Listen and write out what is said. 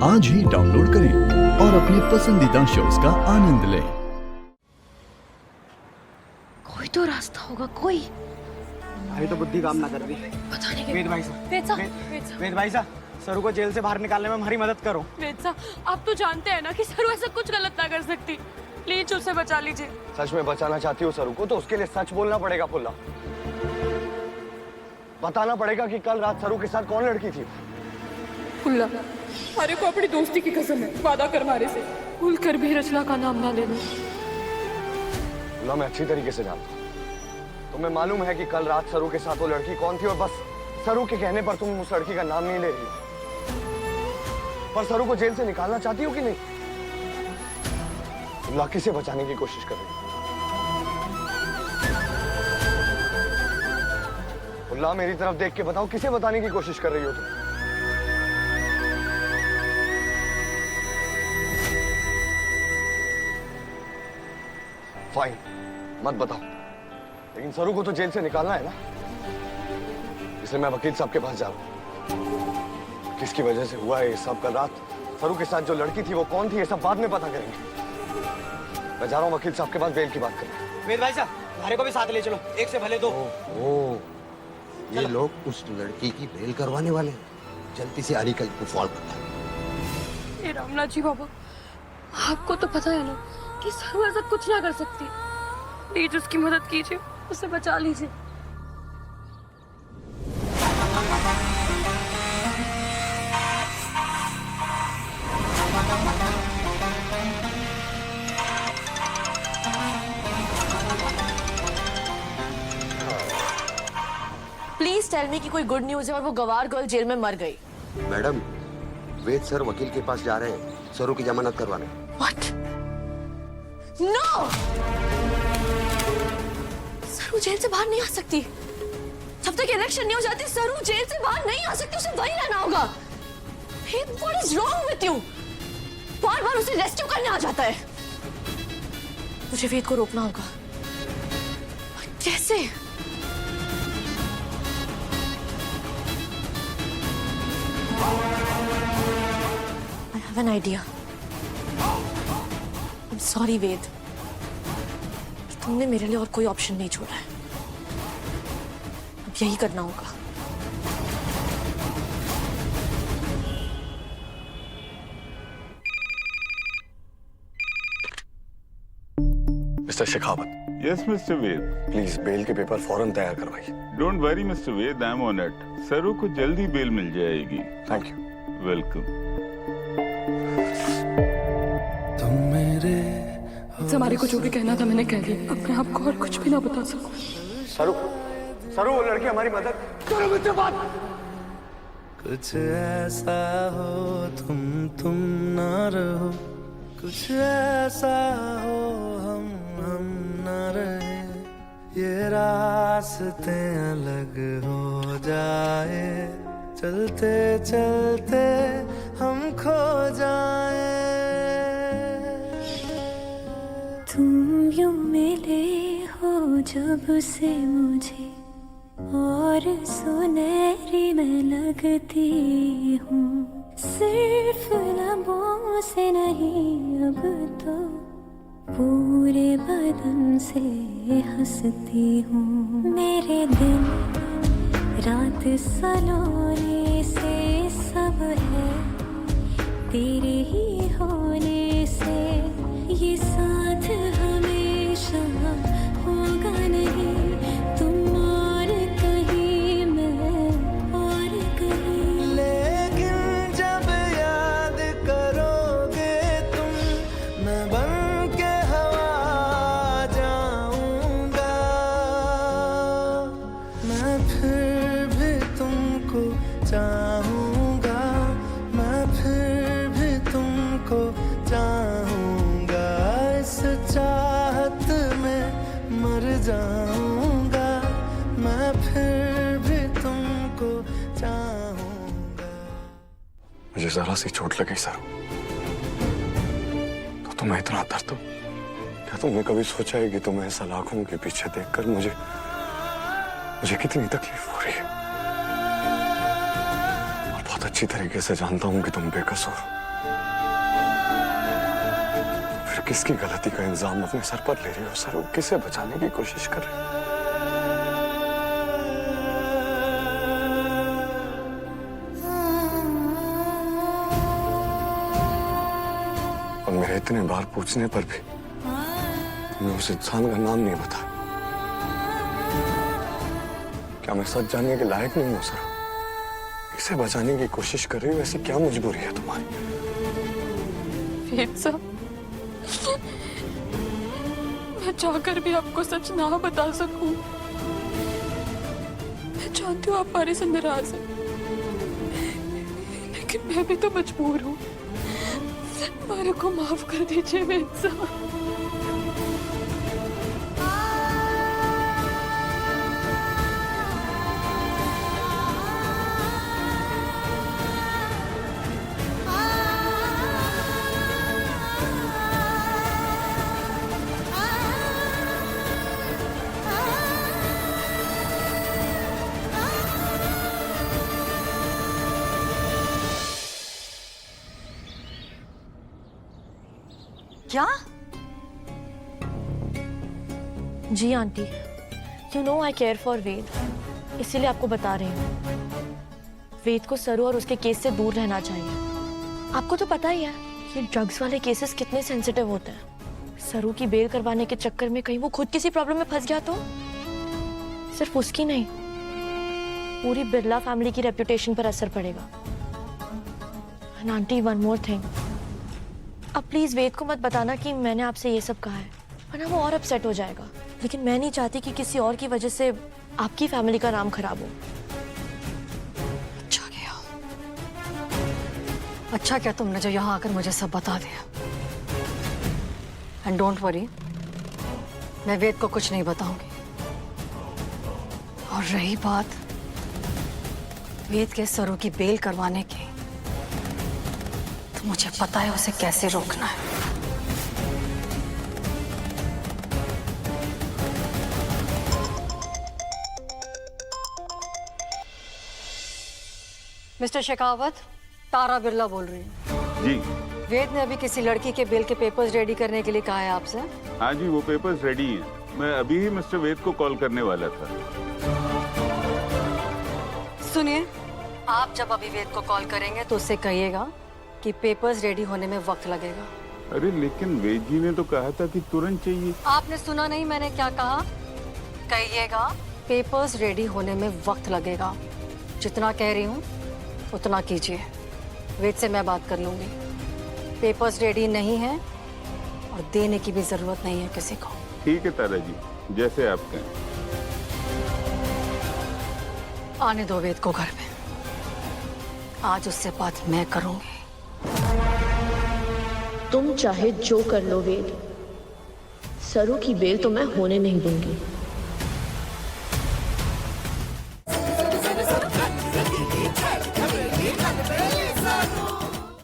आज ही डाउनलोड करें और अपने पसंदीदा शोज का आनंद लें। कोई तो रास्ता होगा, कोई। अभी तो बुद्धि काम ना कर रही। पता नहीं। वेद भाई साहब, वेद भाई साहब, सरू को जेल से बाहर निकालने में हमारी मदद करो। वेद साहब, आप तो जानते हैं ना कि सरू ऐसा कुछ गलत ना कर सकती। प्लीज उसे बचा लीजिए। सच में बचाना चाहती हो सरू को तो उसके लिए सच बोलना पड़ेगा पुल्ला। बताना पड़ेगा कि कल रात सरू के साथ कौन लड़की थी। पुल्ला, हमारे को अपनी दोस्ती की कसम है, वादा कर हमारे से भूल कर भी रचना का नाम ना लेना। पुल्ला, मैं अच्छी तरीके से जानता हूँ। तुम्हें मालूम है कि कल रात सरू के साथ वो लड़की कौन थी और बस सरू के कहने पर तुम उस लड़की का नाम नहीं ले रही हो। पर सरू को जेल से निकालना चाहती हो कि नहीं? पुल्ला, किसे बचाने की कोशिश कर रही हो? पुल्ला, मेरी तरफ देख के बताओ, किसे बताने की कोशिश कर रही हो तुम? फाइन, मत बताओ, लेकिन सरू को तो जेल से निकालना है ना, इसलिए मैं वकील साहब के पास जा रहा हूं। किसकी वजह से हुआ है ये सब? कल रात सरू के साथ जो लड़की थी वो कौन थी, ये सब बाद में पता करेंगे। मैं जा रहा हूँ वकील साहब के पास बेल की बात करने। वेद भाई साहब, हमारे को भी साथ ले चलो, एक से भले दो। ये लोग उस लड़की की बेल करवाने वाले हैं। जल्दी से आरिकल को फॉल बताओ। हे रामनाथ जी बाबा, आपको तो पता है ना कि सरू ऐसा कुछ ना कर सकती। प्लीज उसकी मदद कीजिए, उसे बचा लीजिए। प्लीज टेल मी कि कोई गुड न्यूज है और वो गवार गर्ल जेल में मर गई। मैडम, वेद सर वकील के पास जा रहे हैं सरू की जमानत करवाने। What? No! सरू जेल से बाहर नहीं आ सकती। जब तक इलेक्शन नहीं हो जाती सरू जेल से बाहर नहीं आ सकती, उसे वहीं रहना होगा। Hey, what is wrong with you? बार-बार उसे रेस्क्यू करने आ जाता है। मुझे वेद को रोकना होगा। कैसे? I have an idea. I'm sorry, वेद। तुमने मेरे लिए और कोई ऑप्शन नहीं छोड़ा है। अब यही करना होगा। Mister Shekhawat. Yes, Mr. Ved. Please bail के पेपर फौरन तैयार करवाइए। Don't worry, Mr. Ved. I'm on it. सरू को जल्दी बेल मिल जाएगी। Thank you. वेलकम। हमारे को जो भी कहना था मैंने कह दिया। अपने आप को और कुछ भी ना बता सकूं। सरू, सरू वो लड़की हमारी मदद करो। मुझसे बात। कुछ ऐसा हो तुम ना रहो, कुछ ऐसा हो हम ना रहे, ये रास्ते अलग हो जाए, चलते चलते हम खो जाए। तुम यूं मिले हो जब से मुझे और सुनहरी मैं लगती हूँ, सिर्फ लबों से नहीं अब तो पूरे बदन से हंसती हूँ। मेरे दिन रात सलोने से सब है तेरे ही होने से, ये साथ हमेशा होगा नहीं, तुम और कहीं मैं और कहीं। लेकिन जब याद करोगे तुम, मैं बन के हवा जाऊंगा, मैं फिर भी तुमको चाहूंगा, मैं फिर भी तुमको चाहूंगा, इस चाहत में मर जाऊंगा, मैं फिर भी तुमको चाहूंगा। मुझे जरा सी चोट लगी सरू तो तुम्हें इतना दर्द हो? क्या तुमने कभी सोचा है कि तुम्हें सलाखों के पीछे देखकर मुझे कितनी तकलीफ हो रही है? और बहुत अच्छी तरीके से जानता हूं कि तुम बेकसूर हो। फिर किसकी गलती का इल्जाम अपने सर पर ले रही हो सरू? किसे बचाने की कोशिश कर रही हो? और मेरे इतने बार पूछने पर भी तुमने उस इंसान का नाम नहीं बताया। क्या मैं सच जानने के लायक नहीं हूं सर? इसे बचाने की कोशिश कर रही हूँ, ऐसी क्या मजबूरी है तुम्हारी? वेद साहब, मैं चाहकर भी आपको सच ना बता सकूं। मैं जानती हूँ आप हमारे से नाराज हैं, लेकिन मैं भी तो मजबूर हूँ। हमारे को माफ कर दीजिए वेद साहब। क्या? जी aunty, you know I care for Ved, इसीलिए आपको बता रही हूँ। वेद को सरू और उसके केस से दूर रहना चाहिए। आपको तो पता ही है ये ड्रग्स वाले केसेस कितने सेंसिटिव होते हैं। सरू की बेल करवाने के चक्कर में कहीं वो खुद किसी प्रॉब्लम में फंस गया तो सिर्फ उसकी नहीं, पूरी बिरला फैमिली की रेपुटेशन पर असर पड़ेगा। And aunty, one more thing, अब प्लीज वेद को मत बताना कि मैंने आपसे ये सब कहा है, वरना वो और अपसेट हो जाएगा। लेकिन मैं नहीं चाहती कि किसी और की वजह से आपकी फैमिली का नाम खराब हो। अच्छा किया, अच्छा क्या तुमने जो यहाँ आकर मुझे सब बता दिया। एंड डोंट वरी, मैं वेद को कुछ नहीं बताऊंगी। और रही बात वेद के सरू की बेल करवाने की, तो मुझे पता है उसे कैसे रोकना है। मिस्टर शेखावत, तारा बिरला बोल रही हूँ। जी वेद ने अभी किसी लड़की के बेल के पेपर्स रेडी करने के लिए कहा है आपसे। हाँ जी, वो पेपर्स रेडी हैं। मैं अभी ही मिस्टर वेद को कॉल करने वाला था। सुनिए, आप जब अभी वेद को कॉल करेंगे तो उससे कहिएगा कि पेपर्स रेडी होने में वक्त लगेगा। अरे लेकिन वेद जी ने तो कहा था कि तुरंत चाहिए। आपने सुना नहीं मैंने क्या कहा? कहिएगा पेपर्स रेडी होने में वक्त लगेगा। जितना कह रही हूँ उतना कीजिए। वेद से मैं बात कर लूंगी। पेपर्स रेडी नहीं है और देने की भी जरूरत नहीं है किसी को। ठीक है तारा जी, जैसे आप कहें। आने दो वेद को घर में, आज उससे बात मैं करूंगी। तुम चाहे जो कर लो वेद, सरू की बेल तो मैं होने नहीं दूंगी।